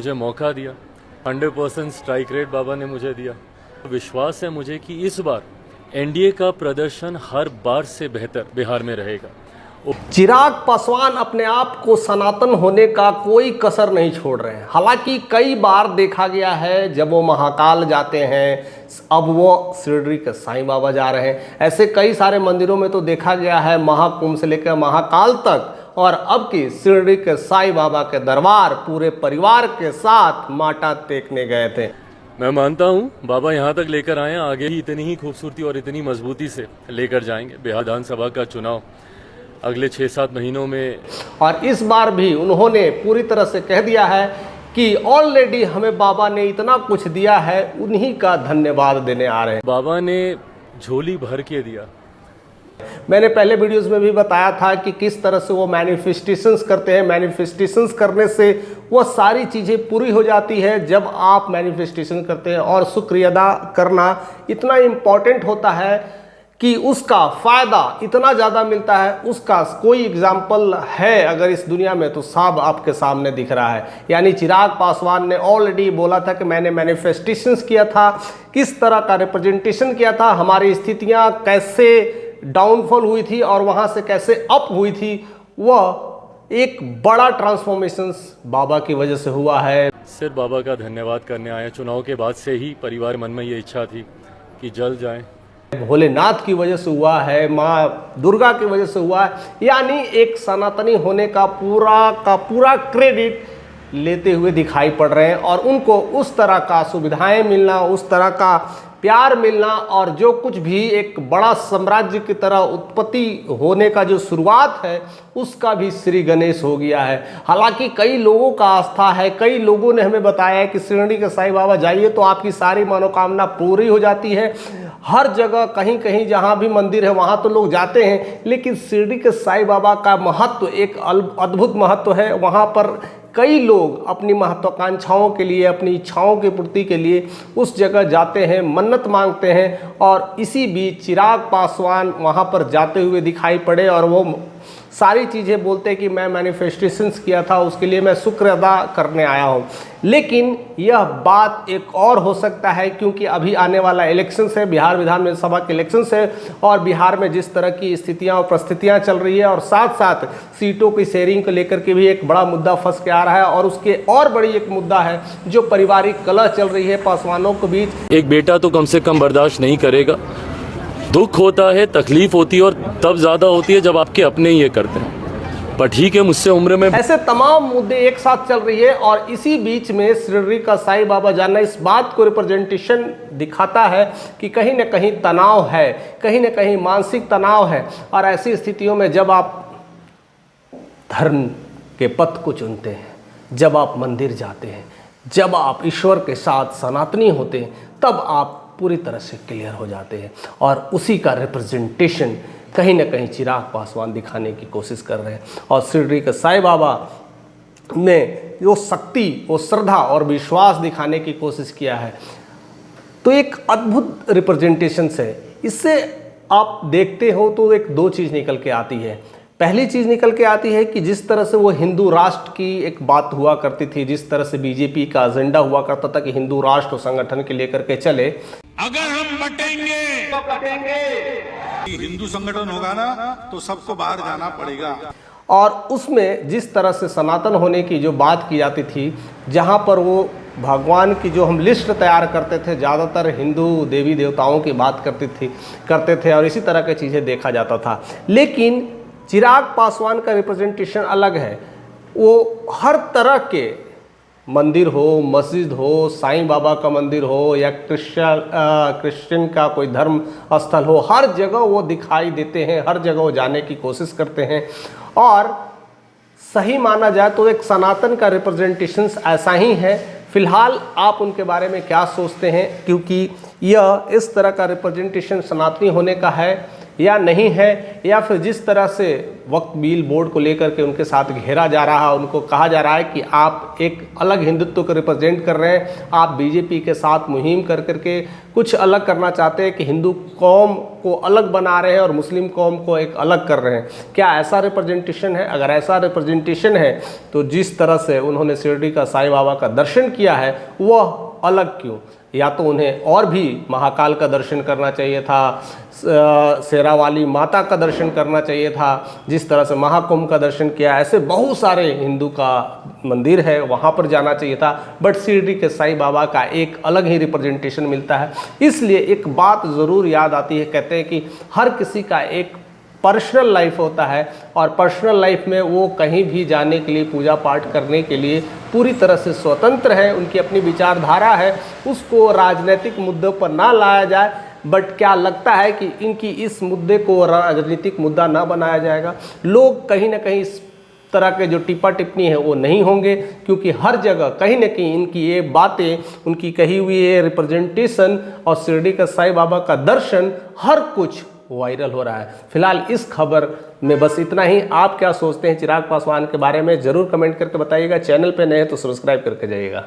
मुझे मौका दिया, 100% स्ट्राइक रेट बाबा ने मुझे दिया। विश्वास है मुझे कि इस बार एनडीए का प्रदर्शन हर बार से बेहतर बिहार में रहेगा। चिराग पासवान अपने आप को सनातन होने का कोई कसर नहीं छोड़ रहे हैं। हालांकि कई बार देखा गया है जब वो महाकाल जाते हैं, अब वो शिरडी के साईं बाबा जा रहे हैं, ऐसे कई सारे मंदिरों में तो देखा गया है महाकुंभ से लेकर महाकाल तक। और अब की शिरडी के साईं बाबा के दरबार पूरे परिवार के साथ माथा टेकने गए थे। मैं मानता हूँ बाबा यहाँ तक लेकर आए, आगे ही इतनी ही खूबसूरती और इतनी मजबूती से लेकर जाएंगे। बिहार विधानसभा का चुनाव अगले 6-7 महीनों में, और इस बार भी उन्होंने पूरी तरह से कह दिया है कि ऑलरेडी हमें बाबा ने इतना कुछ दिया है, उन्हीं का धन्यवाद देने आ रहे हैं। बाबा ने झोली भर के दिया। मैंने पहले वीडियोस में भी बताया था कि किस तरह से वो मैनिफेस्टेशंस करते हैं। मैनिफेस्टेशंस करने से वो सारी चीज़ें पूरी हो जाती है जब आप मैनिफेस्टेशन करते हैं। और शुक्रिया अदा करना इतना इम्पॉर्टेंट होता है कि उसका फ़ायदा इतना ज़्यादा मिलता है। उसका कोई एग्जाम्पल है अगर इस दुनिया में तो साफ आपके सामने दिख रहा है। यानी चिराग पासवान ने ऑलरेडी बोला था कि मैंने मैनिफेस्टेशंस किया था, किस तरह का रिप्रेजेंटेशन किया था, हमारी स्थितियाँ कैसे डाउनफॉल हुई थी और वहाँ से कैसे अप हुई थी। वह एक बड़ा ट्रांसफॉर्मेशंस बाबा की वजह से हुआ है। सिर्फ बाबा का धन्यवाद करने आए। चुनाव के बाद से ही परिवार मन में ये इच्छा थी कि जल्द जाएं। भोलेनाथ की वजह से हुआ है, माँ दुर्गा की वजह से हुआ है। यानी एक सनातनी होने का पूरा क्रेडिट लेते हुए दिखाई पड़ रहे हैं। और उनको उस तरह का सुविधाएं मिलना, उस तरह का प्यार मिलना, और जो कुछ भी एक बड़ा साम्राज्य की तरह उत्पत्ति होने का जो शुरुआत है, उसका भी श्री गणेश हो गया है। हालांकि कई लोगों का आस्था है, कई लोगों ने हमें बताया है कि शिरडी के साईं बाबा जाइए तो आपकी सारी मनोकामना पूरी हो जाती है। हर जगह कहीं कहीं जहाँ भी मंदिर है वहाँ तो लोग जाते हैं, लेकिन शिरडी के साईं बाबा का महत्व एक अद्भुत महत्व है। वहाँ पर कई लोग अपनी महत्वाकांक्षाओं के लिए, अपनी इच्छाओं की पूर्ति के लिए उस जगह जाते हैं, मन्नत मांगते हैं। और इसी बीच चिराग पासवान वहाँ पर जाते हुए दिखाई पड़े और वो सारी चीज़ें बोलते कि मैं मैनिफेस्टेशंस किया था, उसके लिए मैं शुक्र अदा करने आया हूँ। लेकिन यह बात एक और हो सकता है क्योंकि अभी आने वाला इलेक्शंस है, बिहार विधानसभा के इलेक्शंस है, और बिहार में जिस तरह की स्थितियाँ और परिस्थितियाँ चल रही है, और साथ साथ सीटों की शेयरिंग को लेकर के भी एक बड़ा मुद्दा फंस के आ रहा है। और उसके और बड़ी एक मुद्दा है जो पारिवारिक कलह चल रही है पासवानों के बीच। एक बेटा तो कम से कम बर्दाश्त नहीं करेगा। दुख होता है, तकलीफ होती है, और तब ज़्यादा होती है जब आपके अपने ही ये करते हैं। पर ठीक है, मुझसे उम्र में ऐसे तमाम मुद्दे एक साथ चल रही है। और इसी बीच में शिरडी का साईं बाबा जाना इस बात को रिप्रेजेंटेशन दिखाता है कि कहीं न कहीं तनाव है, कहीं न कहीं मानसिक तनाव है। और ऐसी स्थितियों में जब आप धर्म के पथ को चुनते हैं, जब आप मंदिर जाते हैं, जब आप ईश्वर के साथ सनातनी होते हैं, तब आप पूरी तरह से क्लियर हो जाते हैं। और उसी का रिप्रेजेंटेशन कहीं ना कहीं चिराग पासवान दिखाने की कोशिश कर रहे हैं। और शिरडी के साईं बाबा ने वो शक्ति, वो श्रद्धा और विश्वास दिखाने की कोशिश किया है। तो एक अद्भुत रिप्रेजेंटेशन है। इससे आप देखते हो तो एक दो चीज़ निकल के आती है। पहली चीज़ निकल के आती है कि जिस तरह से वो हिंदू राष्ट्र की एक बात हुआ करती थी, जिस तरह से बीजेपी का एजेंडा हुआ करता था कि हिंदू राष्ट्र संगठन के लेकर के चले, अगर हम बटेंगे तो कटेंगे। हिंदू संगठन होगा ना तो सबको बाहर जाना पड़ेगा। और उसमें जिस तरह से सनातन होने की जो बात की जाती थी, जहाँ पर वो भगवान की जो हम लिस्ट तैयार करते थे, ज़्यादातर हिंदू देवी देवताओं की बात करते थे और इसी तरह की चीज़ें देखा जाता था। लेकिन चिराग पासवान का रिप्रेजेंटेशन अलग है। वो हर तरह के मंदिर हो, मस्जिद हो, साईं बाबा का मंदिर हो या क्रिश्चियन का कोई धर्म स्थल हो, हर जगह वो दिखाई देते हैं, हर जगह वो जाने की कोशिश करते हैं। और सही माना जाए तो एक सनातन का रिप्रेजेंटेशन ऐसा ही है। फिलहाल आप उनके बारे में क्या सोचते हैं, क्योंकि यह इस तरह का रिप्रेजेंटेशन सनातनी होने का है या नहीं है, या फिर जिस तरह से वक्त बिल बोर्ड को लेकर के उनके साथ घेरा जा रहा है, उनको कहा जा रहा है कि आप एक अलग हिंदुत्व को रिप्रेजेंट कर रहे हैं, आप बीजेपी के साथ मुहिम कर करके कुछ अलग करना चाहते हैं कि हिंदू कौम को अलग बना रहे हैं और मुस्लिम कौम को एक अलग कर रहे हैं। क्या ऐसा रिप्रेजेंटेशन है? अगर ऐसा रिप्रेजेंटेशन है तो जिस तरह से उन्होंने शिरडी का साईं बाबा का दर्शन किया है वह अलग क्यों? या तो उन्हें और भी महाकाल का दर्शन करना चाहिए था, शेरावाली माता का दर्शन करना चाहिए था, जिस तरह से महाकुंभ का दर्शन किया, ऐसे बहुत सारे हिंदू का मंदिर है वहाँ पर जाना चाहिए था। बट शिरडी के साईं बाबा का एक अलग ही रिप्रेजेंटेशन मिलता है। इसलिए एक बात ज़रूर याद आती है, कहते हैं कि हर किसी का एक पर्सनल लाइफ होता है और पर्सनल लाइफ में वो कहीं भी जाने के लिए, पूजा पाठ करने के लिए पूरी तरह से स्वतंत्र है, उनकी अपनी विचारधारा है, उसको राजनीतिक मुद्दों पर ना लाया जाए। बट क्या लगता है कि इनकी इस मुद्दे को राजनीतिक मुद्दा ना बनाया जाएगा? लोग कहीं ना कहीं इस तरह के जो टिप्पा टिप्पणी है वो नहीं होंगे, क्योंकि हर जगह कहीं ना कहीं इनकी ये बातें, उनकी कही हुई ये रिप्रेजेंटेशन और शिरडी का साईं बाबा का दर्शन हर कुछ वायरल हो रहा है। फिलहाल इस खबर में बस इतना ही। आप क्या सोचते हैं चिराग पासवान के बारे में ज़रूर कमेंट करके बताइएगा। चैनल पे नए हैं तो सब्सक्राइब करके जाइएगा।